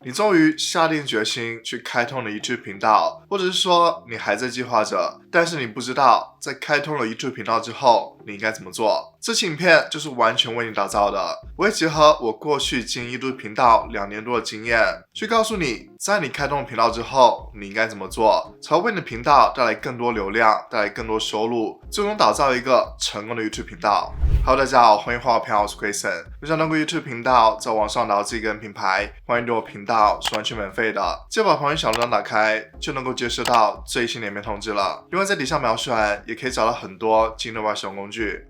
你终于下定决心去开通了 YouTube 频道，或者是说你还在计划着，但是你不知道在开通了 YouTube 频道之后你应该怎么做。这期影片就是完全为你打造的，我会结合我过去经营 YouTube 频道2年多的经验，去告诉你在你开通了频道之后你应该怎么做，才会为你的频道带来更多流量，带来更多收入，最终打造一个成功的 YouTube 频道。Hello， 大家好，欢迎回到我频道，我是 Grayson。如想通过 YouTube 频道在网上打造自己个人品牌，欢迎对我频道是完全免费的，只要把旁边小铃铛打开，就能够接收到最新的影片通知了。另外在底下描述栏也可以找到很多精准化使用工具。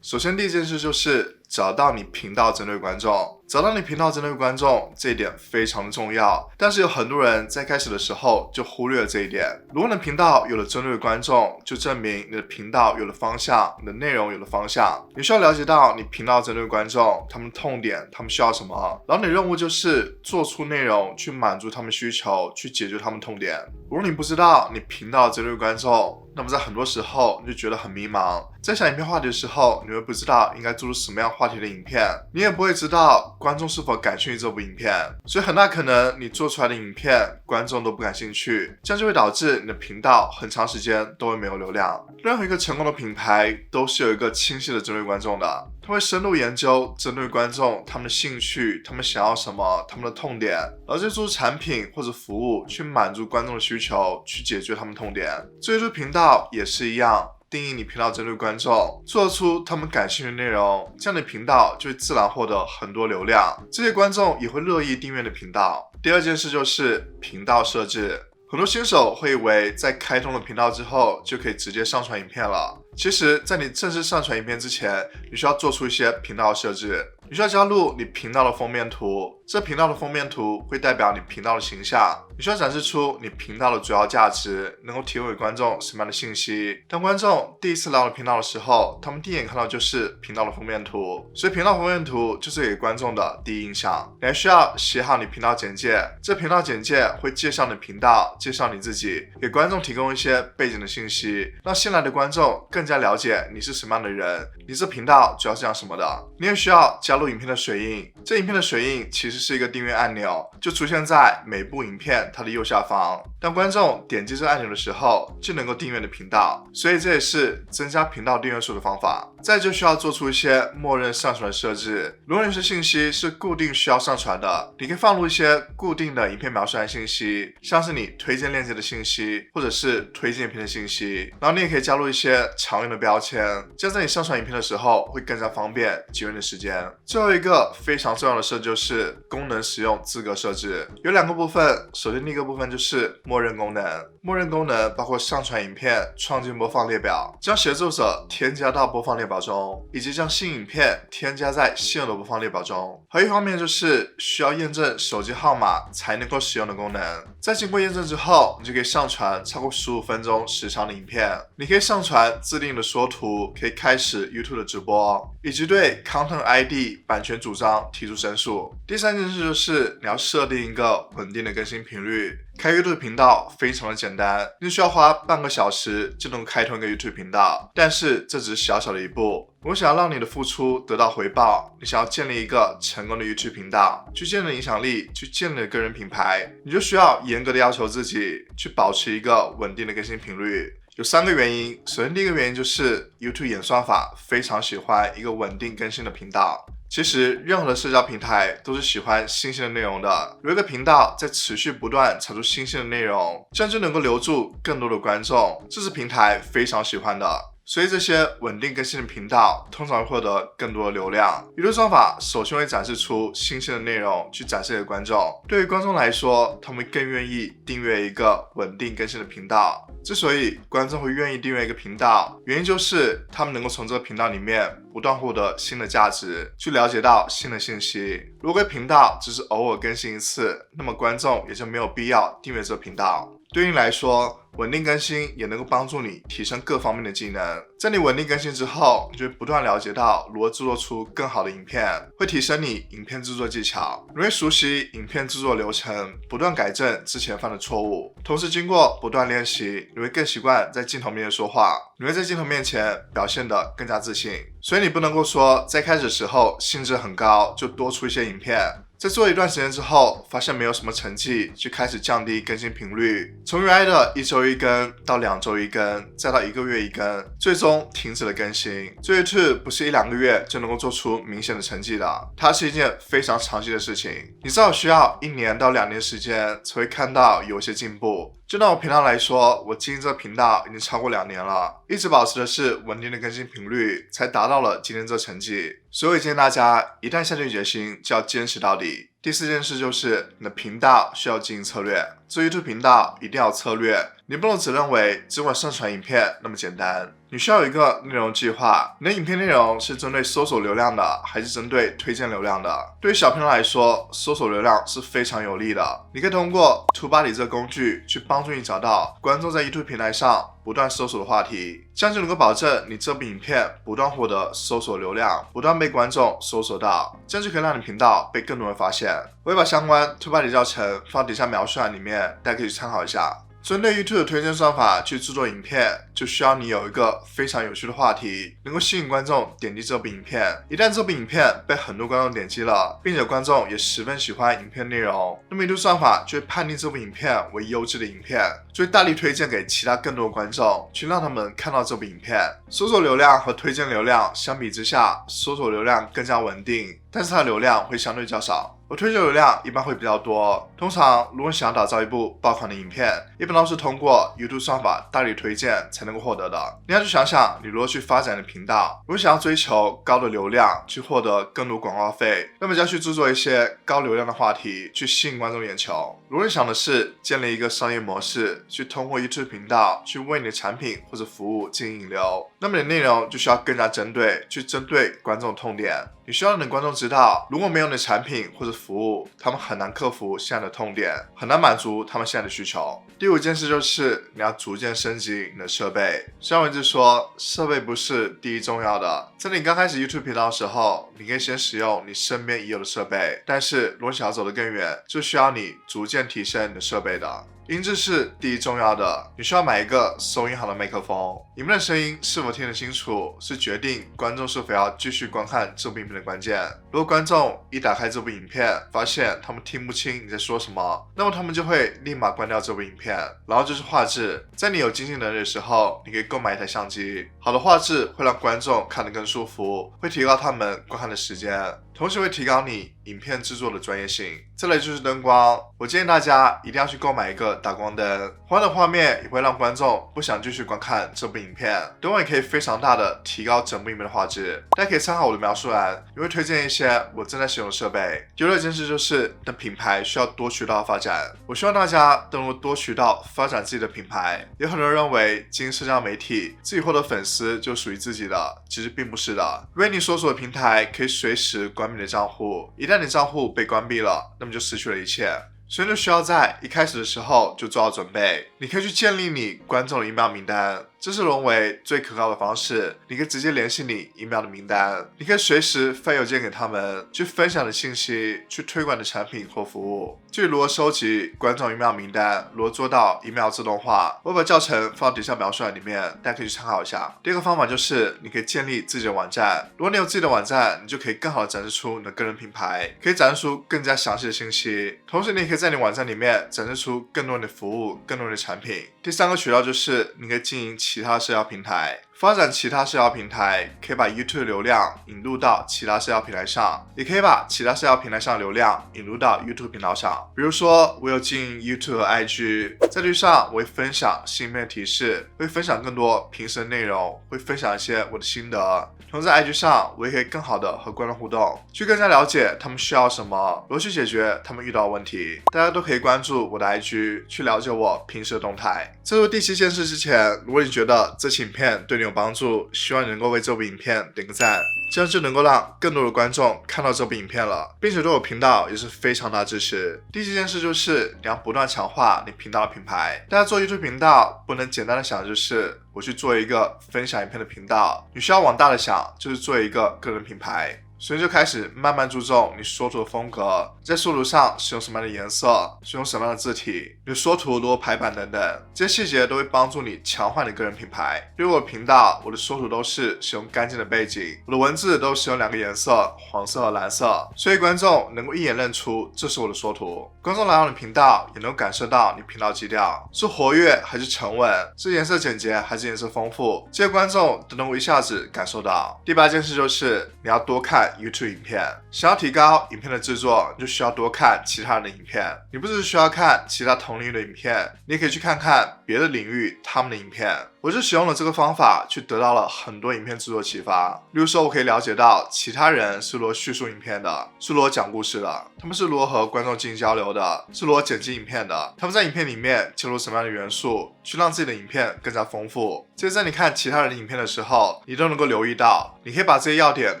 首先第一件事就是找到你频道针对观众，找到你频道针对观众这一点非常的重要，但是有很多人在开始的时候就忽略了这一点。如果你的频道有了针对观众，就证明你的频道有了方向，你的内容有了方向。你需要了解到你频道针对观众，他们的痛点，他们需要什么，然后你的任务就是做出内容去满足他们需求，去解决他们痛点。如果你不知道你频道针对观众，那么在很多时候你就觉得很迷茫，在想影片话题的时候，你会不知道应该做出什么样话题的影片，你也不会知道观众是否感兴趣这部影片，所以很大可能你做出来的影片观众都不感兴趣，这样就会导致你的频道很长时间都会没有流量。任何一个成功的品牌都是有一个清晰的针对观众的，他会深入研究针对观众他们的兴趣，他们想要什么，他们的痛点，而再做出产品或者服务去满足观众的需求，去解决他们痛点。至于这频道也是一样，定义你频道针对观众，做出他们感兴趣的内容，这样的频道就会自然获得很多流量，这些观众也会乐意订阅你的频道。第二件事就是频道设置。很多新手会以为在开通了频道之后就可以直接上传影片了，其实在你正式上传影片之前，你需要做出一些频道设置。你需要加入你频道的封面图，这频道的封面图会代表你频道的形象，你需要展示出你频道的主要价值，能够提供给观众什么样的信息。当观众第一次来到频道的时候，他们第一眼看到就是频道的封面图，所以频道封面图就是给观众的第一印象。你还需要写好你频道简介，这频道简介会介绍你频道，介绍你自己，给观众提供一些背景的信息，让新来的观众更加了解你是什么样的人，你这频道主要是讲什么的。你也需要加入影片的水印，这影片的水印其实是一个订阅按钮，就出现在每部影片它的右下方，当观众点击这个按钮的时候就能够订阅的频道，所以这也是增加频道订阅数的方法。再就需要做出一些默认上传的设置，如果有些信息是固定需要上传的，你可以放入一些固定的影片描述栏信息，像是你推荐链接的信息，或者是推荐影片的信息，然后你也可以加入一些常用的标签，这样在你上传影片的时候会更加方便，节约你的时间。最后一个非常重要的设置就是功能使用资格设置，有2个部分。首先第一个部分就是默认功能，默认功能包括上传影片、创建播放列表、将协助者添加到播放列表中，以及将新影片添加在现有的播放列表中。还有一方面就是需要验证手机号码才能够使用的功能，在经过验证之后，你就可以上传超过15分钟时长的影片，你可以上传自定的缩图，可以开始 YouTube 的直播，以及对 Content ID 版权主张提出申诉。第三件事就是你要设定一个稳定的更新频率。开 YouTube 频道非常的简单，你需要花半个小时就能够开通一个 YouTube 频道，但是这只是小小的一步。如果想要让你的付出得到回报，你想要建立一个成功的 YouTube 频道，去建立影响力，去建立个人品牌，你就需要严格的要求自己，去保持一个稳定的更新频率。有3个原因，首先第一个原因就是 YouTube 演算法非常喜欢一个稳定更新的频道。其实任何的社交平台都是喜欢新鲜的内容的，有一个频道在持续不断产出新鲜的内容，这样就能够留住更多的观众，这是平台非常喜欢的。所以这些稳定更新的频道通常会获得更多的流量。娱乐算法首先会展示出新鲜的内容去展示给观众，对于观众来说，他们更愿意订阅一个稳定更新的频道。之所以观众会愿意订阅一个频道，原因就是他们能够从这个频道里面不断获得新的价值，去了解到新的信息。如果频道只是偶尔更新一次，那么观众也就没有必要订阅这个频道。对于你来说，稳定更新也能够帮助你提升各方面的技能。在你稳定更新之后，你就会不断了解到如何制作出更好的影片，会提升你影片制作技巧。你会熟悉影片制作流程，不断改正之前犯的错误。同时经过不断练习，你会更习惯在镜头面前说话，你会在镜头面前表现得更加自信。所以你不能够说在开始的时候兴致很高，就多出一些影片。在做一段时间之后，发现没有什么成绩，就开始降低更新频率，从原来的1周1更到2周1更，再到1个月1更，最终停止了更新。做 YouTube 不是1-2个月就能够做出明显的成绩的，它是一件非常长期的事情，你至少需要1年到2年时间才会看到有一些进步。就拿我频道来说，我经营这个频道已经超过2年了，一直保持的是稳定的更新频率，才达到了今天这成绩。所以我建议大家一旦下定决心，就要坚持到底。第4件事就是你的频道需要经营策略，做 YouTube 频道一定要有策略，你不能只认为只管上传影片那么简单。你需要有一个内容计划，你的影片内容是针对搜索流量的，还是针对推荐流量的？对于小频道来说，搜索流量是非常有利的。你可以通过 TubeBuddy 这个工具去帮助你找到观众在 YouTube 平台上不断搜索的话题，这样就能够保证你这部影片不断获得搜索流量，不断被观众搜索到，这样就可以让你频道被更多人发现。我会把相关 TubeBuddy 教程放底下描述栏里面，大家可以去参考一下。针对 YouTube 的推荐算法去制作影片，就需要你有一个非常有趣的话题，能够吸引观众点击这部影片。一旦这部影片被很多观众点击了，并且观众也十分喜欢影片内容，那么 YouTube 算法就会判定这部影片为优质的影片，就会大力推荐给其他更多的观众，去让他们看到这部影片。搜索流量和推荐流量相比之下，搜索流量更加稳定，但是它的流量会相对较少。而推荐流量一般会比较多，通常如果想要打造一部爆款的影片，一般都是通过 YouTube 算法大力推荐才能够获得的。你要去想想，你如何去发展你的频道，如果想要追求高的流量，去获得更多广告费，那么就要去制作一些高流量的话题，去吸引观众眼球。如果你想的是建立一个商业模式，去通过 YouTube 频道去为你的产品或者服务进行引流，那么你的内容就需要更加针对，去针对观众痛点。你需要让你的观众知道，如果没有你的产品或者服务，他们很难克服现在的痛点，很难满足他们现在的需求。第5件事就是你要逐渐升级你的设备。虽然我一直说设备不是第一重要的，在你刚开始 YouTube 频道的时候，你可以先使用你身边已有的设备，但是如果想要走得更远，就需要你逐渐提升你的设备的。音质是第一重要的，你需要买一个收音好的麦克风，你们的声音是否听得清楚，是决定观众是否要继续观看这部影片的关键。如果观众一打开这部影片，发现他们听不清你在说什么，那么他们就会立马关掉这部影片。然后就是画质，在你有经济能力的时候，你可以购买一台相机，好的画质会让观众看得更舒服，会提高他们观看的时间，同时会提高你影片制作的专业性。再来就是灯光，我建议大家一定要去购买一个打光灯，光的画面也会让观众不想继续观看这部影片，灯光也可以非常大的提高整部影片的画质。大家可以参考我的描述栏，也会推荐一些我正在使用的设备。第6件事就是你的品牌需要多渠道发展，我希望大家都能够多渠道发展自己的品牌。有很多人认为经营社交媒体自己获得粉丝就属于自己的，其实并不是的。因为你所属的平台可以随时关闭你的账户，一旦你账户被关闭了，那么就失去了一切。所以就需要在一开始的时候就做好准备。你可以去建立你观众的 email 名单，这是沦为最可靠的方式。你可以直接联系你 email 的名单，你可以随时发邮件给他们，去分享你的信息，去推广你的产品或服务。至于如何收集观众 email 名单，如何做到 email 自动化，我把教程放底下描述栏里面，大家可以去参考一下。第2个方法就是你可以建立自己的网站。如果你有自己的网站，你就可以更好的展示出你的个人品牌，可以展示出更加详细的信息，同时你也可以在你网站里面展示出更多你的服务，更多你的产品。第3个渠道就是你可以经营其他社交平台。发展其他社交平台，可以把 YouTube 流量引入到其他社交平台上，也可以把其他社交平台上的流量引入到 YouTube 频道上。比如说，我有经营 YouTube 和 IG， 在这上我会分享新影片的提示，会分享更多平时的内容，会分享一些我的心得。同时在 IG 上，我也可以更好的和观众互动，去更加了解他们需要什么，如何去解决他们遇到的问题。大家都可以关注我的 IG， 去了解我平时的动态。在做第7件事之前，如果你觉得这期影片对你有帮助，希望你能够为这部影片点个赞，这样就能够让更多的观众看到这部影片了，并且对我频道也是非常大的支持。第几件事就是你要不断强化你频道的品牌。大家做 YouTube 频道不能简单的想就是我去做一个分享影片的频道，你需要往大的想，就是做一个个人品牌。所以就开始慢慢注重你缩图的风格，在缩图上使用什么样的颜色，使用什么样的字体，你的缩图如何排版等等，这些细节都会帮助你强化你的个人品牌。比如我的频道，我的缩图都是使用干净的背景，我的文字都使用2个颜色，黄色和蓝色，所以观众能够一眼认出这是我的缩图。观众来到你频道也能够感受到你频道基调是活跃还是沉稳，是颜色简洁还是颜色丰富，这些观众都能够一下子感受到。第8件事就是你要多看YouTube 影片，想要提高影片的制作，你就需要多看其他人的影片。你不只是需要看其他同领域的影片，你也可以去看看别的领域他们的影片。我就使用了这个方法，去得到了很多影片制作启发。例如说，我可以了解到其他人是如何叙述影片的，是如何讲故事的，他们是如何和观众进行交流的，是如何剪辑影片的，他们在影片里面切入什么样的元素，去让自己的影片更加丰富。这些在你看其他人的影片的时候，你都能够留意到，你可以把这些要点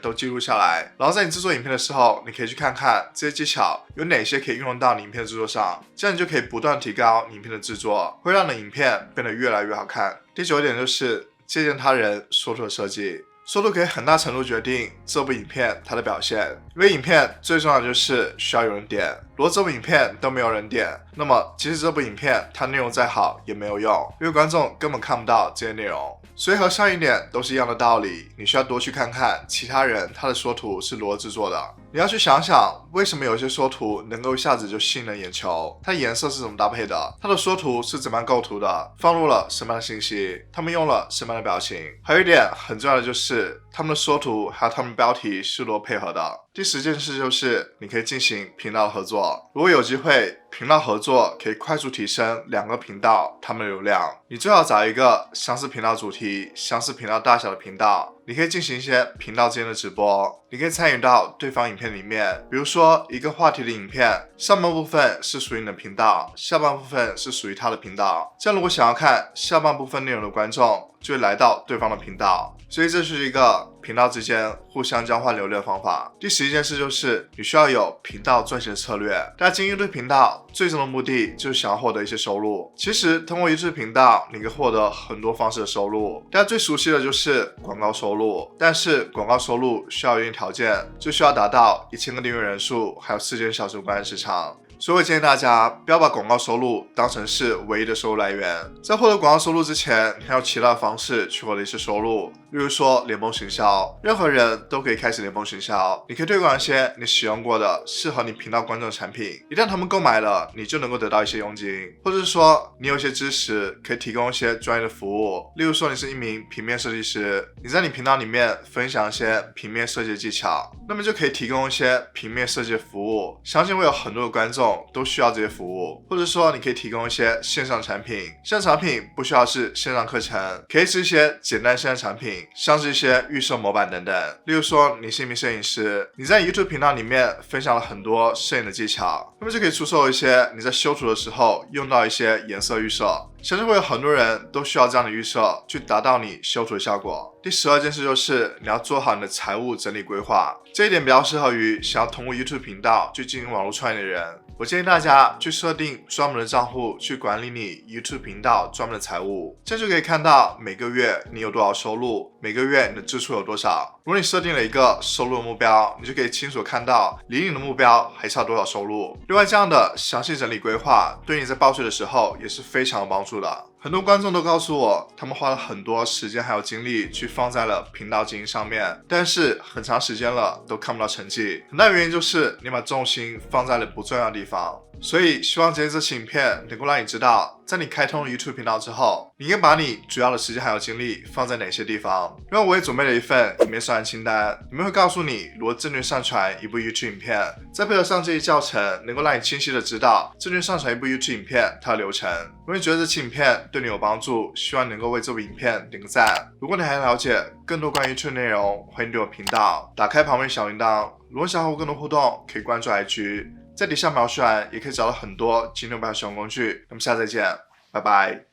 都记录下来，然后在你制作影片的时候，你可以去看看这些技巧有哪些可以运用到你影片的制作上，这样你就可以不断提高你影片的制作，会让你的影片变得越来越好看。第9点就是借鉴他人缩图的设计。缩图可以很大程度决定这部影片它的表现，因为影片最重要的就是需要有人点。如果这部影片都没有人点，那么即使这部影片它内容再好也没有用，因为观众根本看不到这些内容。所以和上一点都是一样的道理，你需要多去看看其他人他的缩图是如何制作的。你要去想想为什么有些缩图能够一下子就吸引了眼球，它颜色是怎么搭配的，它的缩图是怎么样构图的，放入了什么样的信息，他们用了什么样的表情。还有一点很重要的就是他们的缩图还有他们的标题是如何配合的。第10件事就是你可以进行频道的合作。如果有机会，频道合作可以快速提升2个频道他们的流量。你最好找一个相似频道主题、相似频道大小的频道，你可以进行一些频道之间的直播，你可以参与到对方影片里面。比如说一个话题的影片，上半部分是属于你的频道，下半部分是属于他的频道。这样如果想要看下半部分内容的观众，就会来到对方的频道。所以这是一个频道之间互相交换流量的方法。第11件事就是你需要有频道赚钱的策略。大家经营对频道最终的目的就是想要获得一些收入。其实通过YouTube频道，你可以获得很多方式的收入。大家最熟悉的就是广告收入，但是广告收入需要有一定条件，就需要达到1000个订阅人数，还有4间小时观看时长。所以我建议大家不要把广告收入当成是唯一的收入来源，在获得广告收入之前，你还有其他的方式去获得一些收入，例如说联盟行销，任何人都可以开始联盟行销。你可以推广一些你使用过的适合你频道观众的产品，一旦他们购买了，你就能够得到一些佣金，或者是说你有一些知识可以提供一些专业的服务，例如说你是一名平面设计师，你在你频道里面分享一些平面设计的技巧，那么就可以提供一些平面设计的服务，相信会有很多的观众都需要这些服务。或者说你可以提供一些线上产品，线上产品不需要是线上课程，可以是一些简单线上产品，像是一些预售模板等等。例如说你是一名摄影师，你在 YouTube 频道里面分享了很多摄影的技巧，那么就可以出售一些你在修图的时候用到一些颜色预设，相信会有很多人都需要这样的预设去达到你修图的效果。第12件事就是你要做好你的财务整理规划，这一点比较适合于想要通过 YouTube 频道去进行网络创业的人。我建议大家去设定专门的账户去管理你 YouTube 频道专门的财务，这就可以看到每个月你有多少收入，每个月你的支出有多少。如果你设定了一个收入的目标，你就可以清楚看到离你的目标还差多少收入。另外，这样的详细整理规划对你在报税的时候也是非常有帮助的。很多观众都告诉我，他们花了很多时间还有精力去放在了频道经营上面，但是很长时间了都看不到成绩。很大原因就是你把重心放在了不重要的地方。所以希望今天这期影片能够让你知道，在你开通了 YouTube 频道之后，你应该把你主要的时间还有精力放在哪些地方。因为我也准备了一份影片上传清单，里面会告诉你如何正确上传一部 YouTube 影片，再配合上这些教程，能够让你清晰的知道正确上传一部 YouTube 影片它的流程。如果你觉得这期影片对你有帮助，希望能够为这部影片点个赞。如果你还想了解更多关于 YouTube 内容，欢迎对我频道打开旁边小铃铛。如果想和我更多互动，可以关注 IG， 在底下描述栏也可以找到很多精准版的使用工具。那么下次再见，拜拜。